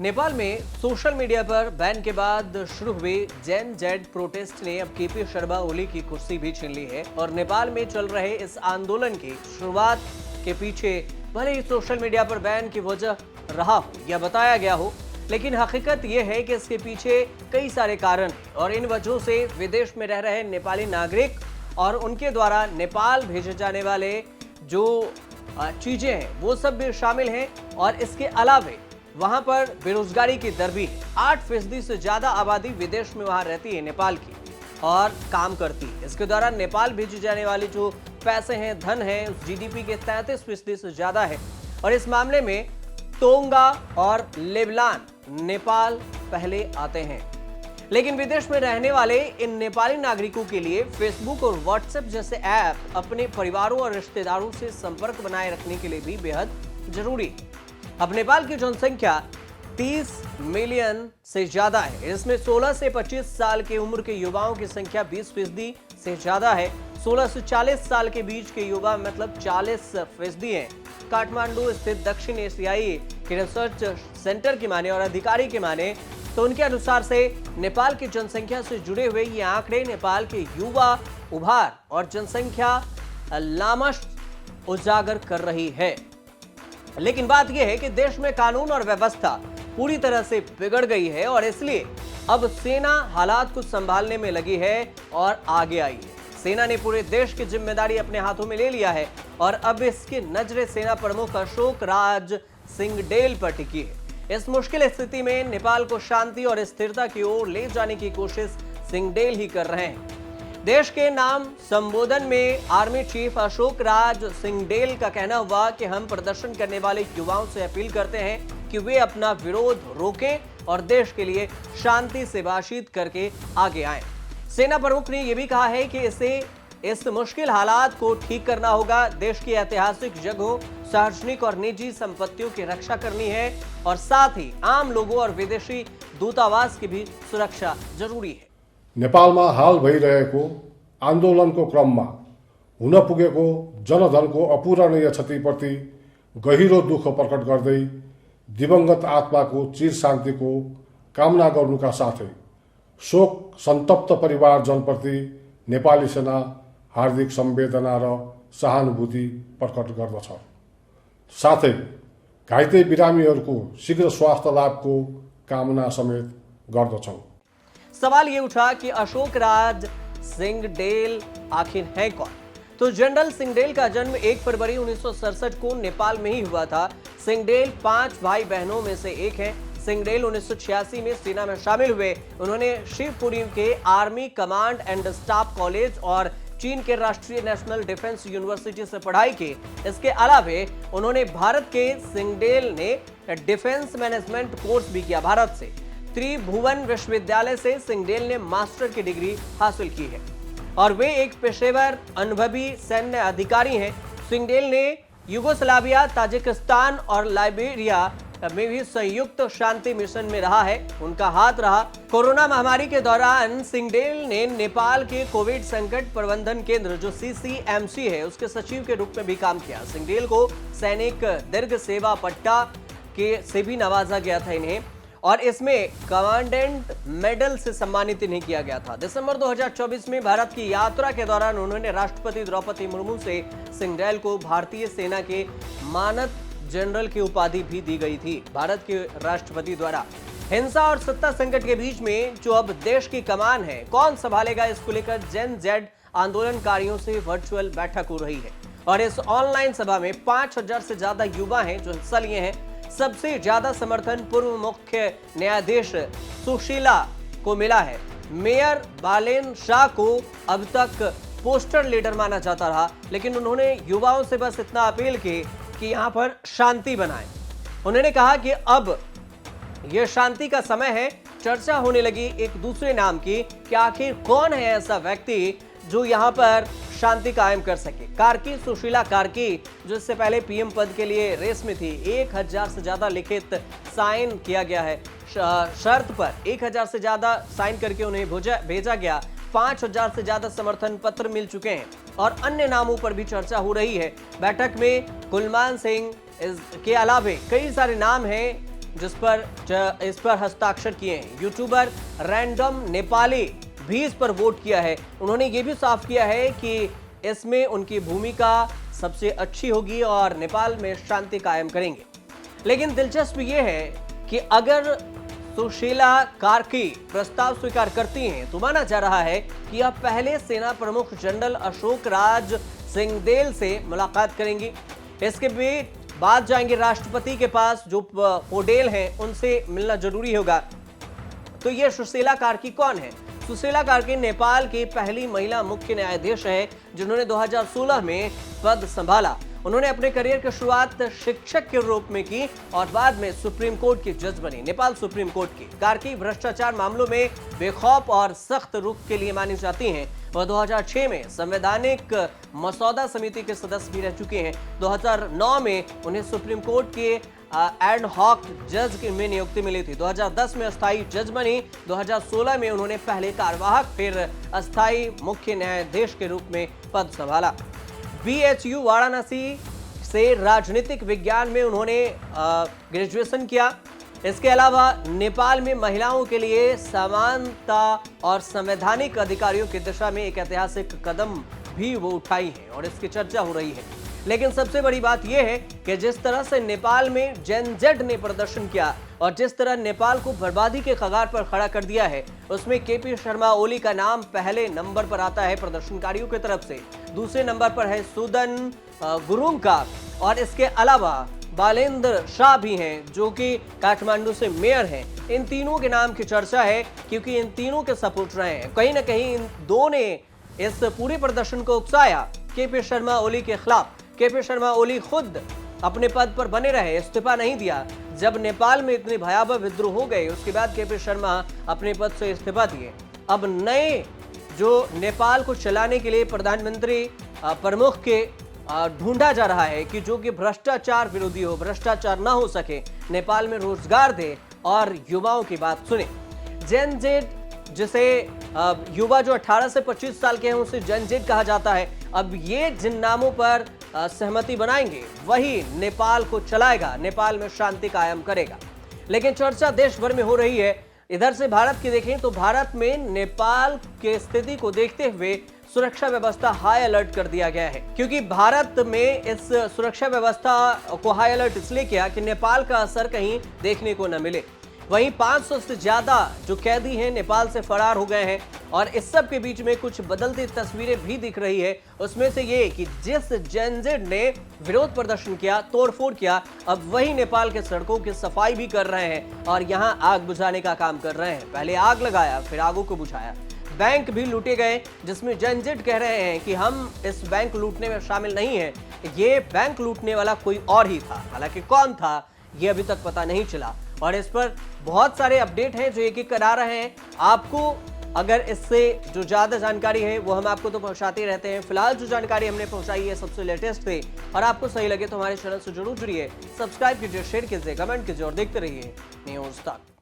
नेपाल में social media पर ban के बाद शुरू हुए जेन जेड प्रोटेस्ट ने अब केपी शर्मा ओली की कुर्सी भी छीन ली है और नेपाल में चल रहे इस आंदोलन की शुरुआत के पीछे भले ही सोशल मीडिया पर बैन की वजह रहा हो या बताया गया हो, लेकिन हकीकत यह है कि इसके पीछे कई सारे कारण हैं और इन वजहों से विदेश में रह रहे नेपाली नागरिक और उनके द्वारा नेपाल भेजे जाने वाले जो चीजें हैं वो सब भी शामिल हैं। और इसके अलावे वहां पर बेरोजगारी की दर भी है। 8% से ज्यादा आबादी विदेश में वहां रहती है नेपाल की और काम करती है। इसके द्वारा नेपाल भेजी जाने वाली जो पैसे हैं, धन है, उस जीडीपी के 33% से ज्यादा है। और इस मामले में टोंगा और लेबनान नेपाल पहले आते हैं। लेकिन विदेश में रहने वाले इन नेपाली नागरिकों के लिए फेसबुक और व्हाट्सएप जैसे ऐप अपने परिवारों और रिश्तेदारों से संपर्क बनाए रखने के लिए भी बेहद जरूरी है। अब नेपाल की जनसंख्या 30 मिलियन से ज्यादा है। इसमें 16 से 25 साल की उम्र के युवाओं की संख्या 20% से ज्यादा है। 16 से 40 साल के बीच के युवा मतलब 40% हैं। काठमांडू स्थित दक्षिण एशियाई के रिसर्च सेंटर की माने और अधिकारी के माने तो उनके अनुसार से नेपाल की जनसंख्या से जुड़े हुए ये आंकड़े नेपाल के युवा उभार और जनसंख्या लामश उजागर कर रही है। लेकिन बात यह है कि देश में कानून और व्यवस्था पूरी तरह से बिगड़ गई है और इसलिए अब सेना हालात को संभालने में लगी है और आगे आई है। सेना ने पूरे देश की जिम्मेदारी अपने हाथों में ले लिया है और अब इसकी नजरें सेना प्रमुख अशोक राज सिंगडेल पर टिकी है। इस मुश्किल स्थिति में नेपाल को शांति और स्थिरता की ओर ले जाने की कोशिश सिंगडेल ही कर रहे हैं। देश के नाम संबोधन में आर्मी चीफ अशोक राज सिंगडेल का कहना हुआ कि हम प्रदर्शन करने वाले युवाओं से अपील करते हैं कि वे अपना विरोध रोकें और देश के लिए शांति से बातचीत करके आगे आएं। सेना प्रमुख ने यह भी कहा है कि इस मुश्किल हालात को ठीक करना होगा। देश की ऐतिहासिक जगहों, सार्वजनिक और निजी संपत्तियों की रक्षा करनी है और साथ ही आम लोगों और विदेशी दूतावास की भी सुरक्षा जरूरी है। नेपालमा हाल भइरहेको आन्दोलनको क्रममा हुन पुगेको जनधनको अपूरणीय क्षतिप्रति गहिरो दुःख प्रकट गर्दै दिवंगत आत्माको चिर शान्तिको कामना गर्नुका साथै शोक सन्तप्त परिवारजनप्रति नेपाली सेना हार्दिक संवेदना र सहानुभूति प्रकट गर्दछ। साथै घाइते बिरामीहरूको शीघ्र स्वास्थ्य लाभको कामना समेत गर्दछौं। सवाल ये उठा कि अशोक राज सिंगडेल आखिर है कौन? तो जनरल सिंगडेल का जन्म 1 फरवरी 1967 को नेपाल में ही हुआ था। सिंगडेल 5 भाई बहनों में से एक हैं। सिंगडेल 1986 में सेना में शामिल हुए। उन्होंने शिवपुरी के army command and staff college और चीन के राष्ट्रीय नेशनल डिफेंस यूनिवर्सिटी से पढ़ाई की। इसके अलावे उन्होंने भारत के सिंगडेल ने डिफेंस मैनेजमेंट कोर्स भी किया। भारत से त्रिभुवन विश्वविद्यालय से सिंगडेल ने मास्टर की डिग्री हासिल की है और वे एक पेशेवर अनुभवी सैन्य अधिकारी हैं। सिंगडेल ने यूगोस्लाविया, ताजिकिस्तान और लाइबेरिया में भी संयुक्त शांति मिशन में रहा है, उनका हाथ रहा। कोरोना महामारी के दौरान सिंगडेल ने नेपाल के कोविड संकट प्रबंधन केंद्र जो CCMC है उसके सचिव के रूप में भी काम किया। सिंगडेल को सैनिक दीर्घ सेवा पट्टा के से भी नवाजा गया था इन्हें और इसमें कमांडेंट मेडल से सम्मानित इन्हें किया गया था। दिसंबर 2024 में भारत की यात्रा के दौरान उन्होंने राष्ट्रपति द्रौपदी मुर्मू से सिंगडेल को भारतीय सेना के मानद जनरल की उपाधि भी दी गई थी भारत के राष्ट्रपति द्वारा। हिंसा और सत्ता संकट के बीच में जो अब देश की कमान है, कौन संभालेगा, इसको लेकर जेन जेड आंदोलनकारियों से वर्चुअल बैठक हो रही है और इस ऑनलाइन सभा में 5000 से ज्यादा युवा हैं जो हिस्सा लिए हैं। सबसे ज्यादा समर्थन पूर्व मुख्य न्यायाधीश सुशीला को मिला है। मेयर बालेन शाह को अब तक पोस्टर लीडर माना जाता रहा, लेकिन उन्होंने युवाओं से बस इतना अपील की कि यहां पर शांति बनाएं। उन्होंने कहा कि अब यह शांति का समय है। चर्चा होने लगी एक दूसरे नाम की कि आखिर कौन है ऐसा व्यक्ति जो यहां पर शांति कायम कर सके। कार्की, सुशीला कार्की, जो इससे पहले पीएम पद के लिए रेस में थी। 1000 से ज्यादा लिखित साइन किया गया है शर्त पर। 1000 से ज्यादा साइन करके उन्हें भेजा गया। 5000 से ज्यादा समर्थन पत्र मिल चुके हैं और अन्य नामों पर भी चर्चा हो रही है। बैठक में कुलमान सिंह के अलावे कई सारे नाम हैं इस पर हस्ताक्षर किए हैं। यूट्यूबर रैंडम नेपाली भी इस पर वोट किया है। उन्होंने ये भी साफ किया है कि इसमें उनकी भूमिका सबसे अच्छी होगी और नेपाल में शांति कायम करेंगे। लेकिन दिलचस्प ये है कि अगर सुशीला कार्की प्रस्ताव स्वीकार करती हैं तो माना जा रहा है कि अब पहले सेना प्रमुख जनरल अशोक राज सिंहदेल से मुलाकात करेंगी। इसके बाद जाएंगे राष्ट्रपति के पास, जो पौडेल हैं उनसे मिलना जरूरी होगा। तो ये सुशीला कार्की कौन है? सुशीला कार्की नेपाल की पहली महिला मुख्य न्यायाधीश है जिन्होंने 2016 में पद संभाला। उन्होंने अपने करियर की शुरुआत शिक्षक के रूप में की और बाद में सुप्रीम कोर्ट की जज बनी, नेपाल सुप्रीम कोर्ट की। कार्की भ्रष्टाचार मामलों में बेखौफ और सख्त रुख के लिए मानी जाती हैं। वह 2006 में संवैधानिक मसौदा समिति के सदस्य भी रह चुके हैं। 2009 में उन्हें सुप्रीम कोर्ट के एड हॉक जज में नियुक्ति मिली थी। 2010 में अस्थायी जज बनी। 2016 में उन्होंने पहले कार्यवाहक फिर अस्थायी मुख्य न्यायाधीश के रूप में पद संभाला। BHU वाराणसी से राजनीतिक विज्ञान में उन्होंने ग्रेजुएशन किया। इसके अलावा नेपाल में महिलाओं के लिए समानता और संवैधानिक अधिकारियों की दिशा में एक ऐतिहासिक कदम भी वो उठाई है और इसकी चर्चा हो रही है। लेकिन सबसे बड़ी बात यह है कि जिस तरह से नेपाल में जेन जेड ने प्रदर्शन किया और जिस तरह नेपाल को बर्बादी के कगार पर खड़ा कर दिया है, उसमें KP शर्मा ओली का नाम पहले नंबर पर आता है प्रदर्शनकारियों की तरफ से। दूसरे नंबर पर है सुदन गुरुंग का और इसके अलावा बालेंद्र शाह भी हैं जो कि काठमांडू से मेयर हैं। इन तीनों के नाम की चर्चा है क्योंकि इन तीनों के सपोर्ट रहे हैं। कहीं ना कहीं इन दो ने इस पूरे प्रदर्शन को उकसाया KP शर्मा ओली के खिलाफ। KP शर्मा ओली खुद अपने पद पर बने रहे, इस्तीफा नहीं दिया। जब नेपाल में इतने भयावह विद्रोह हो गए उसके बाद KP शर्मा अपने पद से इस्तीफा दिए। अब नए जो नेपाल को चलाने के लिए प्रधानमंत्री प्रमुख के ढूंढा जा रहा है कि जो कि भ्रष्टाचार विरोधी हो, भ्रष्टाचार ना हो सके, नेपाल में रोजगार दे और युवाओं की बात सुने। जेन जेड जिसे युवा जो 18 से 25 साल के हैं उसे जेन जेड कहा जाता है। अब ये जिन नामों पर सहमति बनाएंगे वही नेपाल को चलाएगा, नेपाल में शांति कायम करेगा। लेकिन चर्चा देश भर में हो रही है। इधर से भारत की देखें तो भारत में नेपाल के स्थिति को देखते हुए सुरक्षा व्यवस्था हाई अलर्ट कर दिया गया है, क्योंकि भारत में इस सुरक्षा व्यवस्था को हाई अलर्ट इसलिए किया कि नेपाल का असर कहीं देखने को न मिले। वहीं 500 से ज्यादा जो कैदी हैं नेपाल से फरार हो गए हैं और इस सब के बीच में कुछ बदलती तस्वीरें भी दिख रही है। उसमें से ये कि जिस जेन जेड ने विरोध प्रदर्शन किया, तोड़फोड़ किया, अब वही नेपाल के सड़कों की सफाई भी कर रहे हैं और यहां आग बुझाने का काम कर रहे हैं। पहले आग लगाया, फिर आगों को बुझाया। बैंक भी लूटे गए जिसमें जेन जेड कह रहे हैं कि हम इस बैंक लूटने में शामिल नहीं है, ये बैंक लूटने वाला कोई और ही था। हालांकि कौन था ये अभी तक पता नहीं चला और इस पर बहुत सारे अपडेट हैं जो एक एक करा रहे हैं। आपको अगर इससे जो ज्यादा जानकारी है वो हम आपको तो पहुंचाते रहते हैं। फिलहाल जो जानकारी हमने पहुंचाई है सबसे लेटेस्ट थी और आपको सही लगे तो हमारे चैनल से जरूर जुड़िए, सब्सक्राइब कीजिए, शेयर कीजिए, कमेंट कीजिए और देखते रहिए न्यूज़ तक।